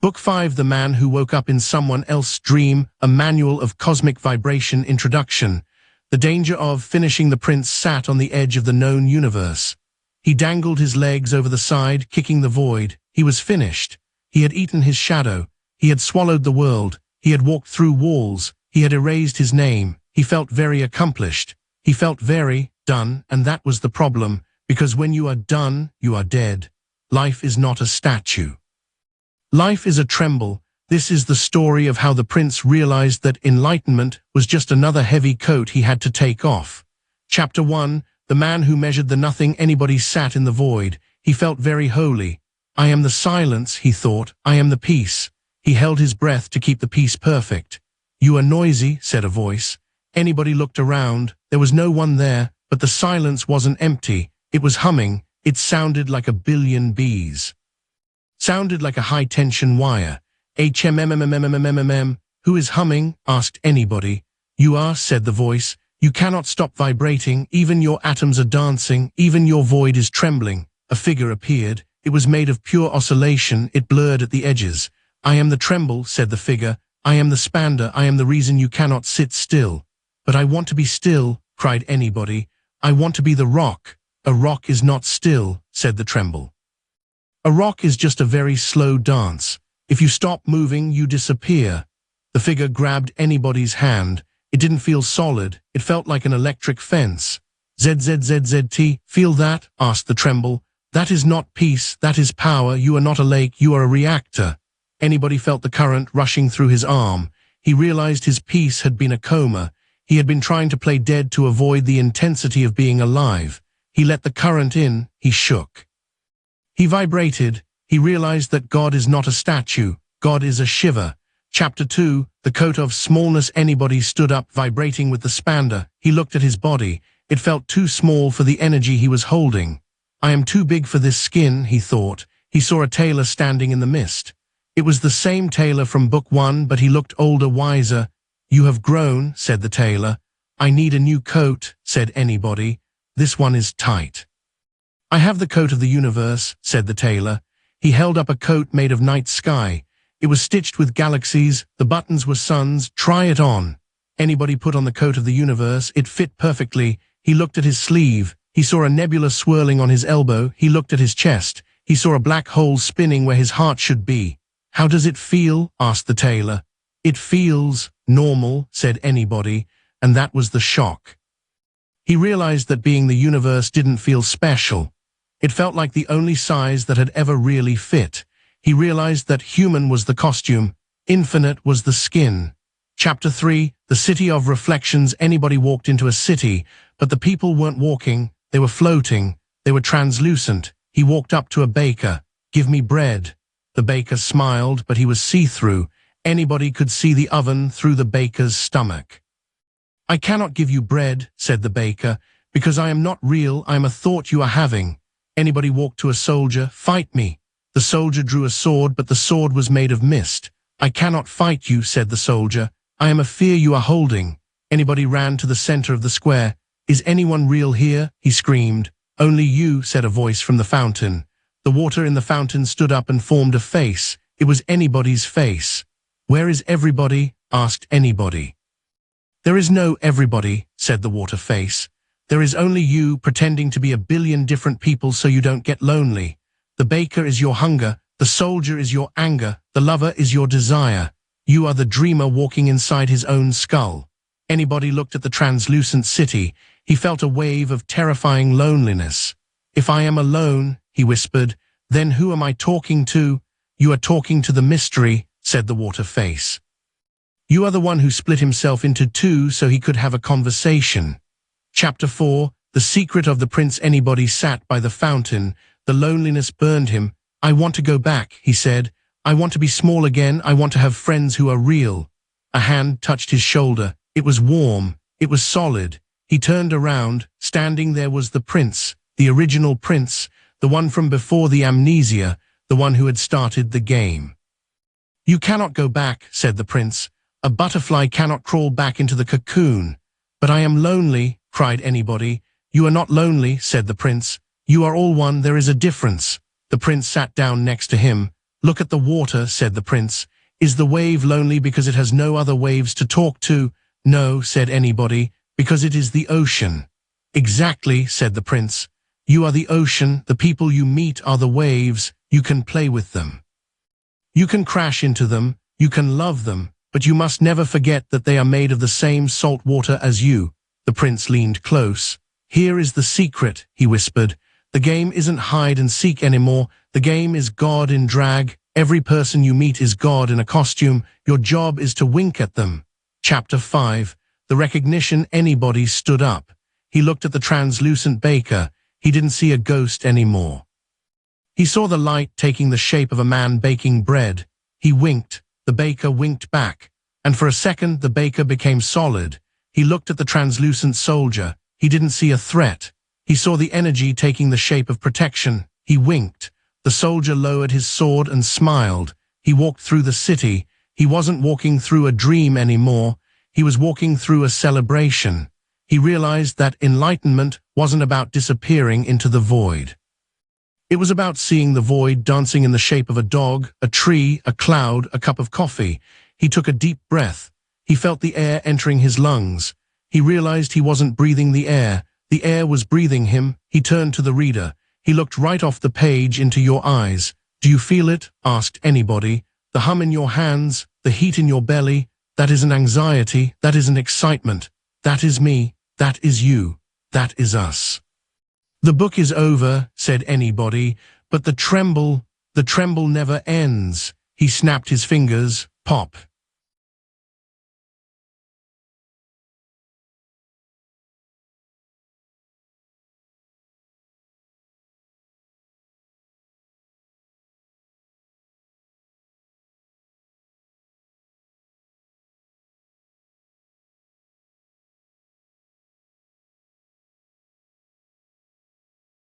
Book 5, The Man Who Woke Up in Someone Else's Dream, a manual of cosmic vibration. Introduction. The danger of finishing. The prince sat on the edge of the known universe. He dangled his legs over the side, kicking the void. He was finished. He had eaten his shadow. He had swallowed the world. He had walked through walls. He had erased his name. He felt very accomplished. He felt very done, and that was the problem, because when you are done, you are dead. Life is not a statue. Life is a tremble. This is the story of how the prince realized that enlightenment was just another heavy coat he had to take off. Chapter 1. The Man Who Measured the Nothing. Anybody sat in the void. He felt very holy. I am the silence, he thought. I am the peace. He held his breath to keep the peace perfect. You are noisy, said a voice. Anybody looked around. There was no one there, but the silence wasn't empty. It was humming. It sounded like a billion bees. Sounded like a high-tension wire. HMMMMMMMM. Who is humming? Asked anybody. You are, said the voice. You cannot stop vibrating. Even your atoms are dancing. Even your void is trembling. A figure appeared. It was made of pure oscillation. It blurred at the edges. I am the tremble, said the figure. I am the spander. I am the reason you cannot sit still. But I want to be still, cried anybody. I want to be the rock. A rock is not still, said the tremble. A rock is just a very slow dance. If you stop moving, you disappear. The figure grabbed anybody's hand. It didn't feel solid. It felt like an electric fence. ZZZZT, feel that? Asked the tremble. That is not peace. That is power. You are not a lake. You are a reactor. Anybody felt the current rushing through his arm. He realized his peace had been a coma. He had been trying to play dead to avoid the intensity of being alive. He let the current in. He shook. He vibrated. He realized that God is not a statue. God is a Shiva. Chapter 2. The coat of smallness. Anybody stood up, vibrating with the spander. He looked at his body. It felt too small for the energy he was holding. I am too big for this skin, he thought. He saw a tailor standing in the mist. It was the same tailor from Book 1, but he looked older, wiser. You have grown, said the tailor. I need a new coat, said anybody. This one is tight. I have the coat of the universe, said the tailor. He held up a coat made of night sky. It was stitched with galaxies. The buttons were suns. Try it on. Anybody put on the coat of the universe. It fit perfectly. He looked at his sleeve. He saw a nebula swirling on his elbow. He looked at his chest. He saw a black hole spinning where his heart should be. How does it feel? Asked the tailor. It feels normal, said anybody, and that was the shock. He realized that being the universe didn't feel special. It felt like the only size that had ever really fit. He realized that human was the costume, infinite was the skin. Chapter 3. The City of Reflections. Anybody walked into a city, but the people weren't walking. They were floating. They were translucent. He walked up to a baker. Give me bread. The baker smiled, but he was see-through. Anybody could see the oven through the baker's stomach. I cannot give you bread, said the baker, because I am not real. I am a thought you are having. Anybody walked to a soldier. Fight me. The soldier drew a sword, but the sword was made of mist. I cannot fight you, said the soldier. I am a fear you are holding. Anybody ran to the center of the square. Is anyone real here? He screamed. Only you, said a voice from the fountain. The water in the fountain stood up and formed a face. It was anybody's face. Where is everybody? Asked anybody. There is no everybody, said the water face. There is only you pretending to be a billion different people so you don't get lonely. The baker is your hunger. The soldier is your anger. The lover is your desire. You are the dreamer walking inside his own skull. Anybody looked at the translucent city. He felt a wave of terrifying loneliness. If I am alone, he whispered, then who am I talking to? You are talking to the mystery, said the water face. You are the one who split himself into two so he could have a conversation. Chapter 4. The Secret of the Prince. Anybody sat by the fountain. The loneliness burned him. I want to go back, he said. I want to be small again. I want to have friends who are real. A hand touched his shoulder. It was warm. It was solid. He turned around. Standing there was the prince, the original prince, the one from before the amnesia, the one who had started the game. You cannot go back, said the prince. A butterfly cannot crawl back into the cocoon. But I am lonely, cried anybody. You are not lonely, said the prince. You are all one. There is a difference. The prince sat down next to him. Look at the water, said the prince. Is the wave lonely because it has no other waves to talk to? No, said anybody, because it is the ocean. Exactly, said the prince. You are the ocean, the people you meet are the waves, you can play with them. You can crash into them, you can love them, but you must never forget that they are made of the same salt water as you. The prince leaned close. Here is the secret, he whispered. The game isn't hide and seek anymore, the game is God in drag. Every person you meet is God in a costume, your job is to wink at them. Chapter 5. The recognition. Anybody stood up. He looked at the translucent baker. He didn't see a ghost anymore. He saw the light taking the shape of a man baking bread. He winked. The baker winked back. And for a second the baker became solid. He looked at the translucent soldier. He didn't see a threat. He saw the energy taking the shape of protection. He winked. The soldier lowered his sword and smiled. He walked through the city. He wasn't walking through a dream anymore. He was walking through a celebration. He realized that enlightenment wasn't about disappearing into the void. It was about seeing the void dancing in the shape of a dog, a tree, a cloud, a cup of coffee. He took a deep breath. He felt the air entering his lungs. He realized he wasn't breathing the air was breathing him. He turned to the reader. He looked right off the page into your eyes. Do you feel it? Asked anybody. The hum in your hands, the heat in your belly, that is an anxiety, that is an excitement. That is me, that is you, that is us. The book is over, said anybody, but the tremble never ends. He snapped his fingers. Pop.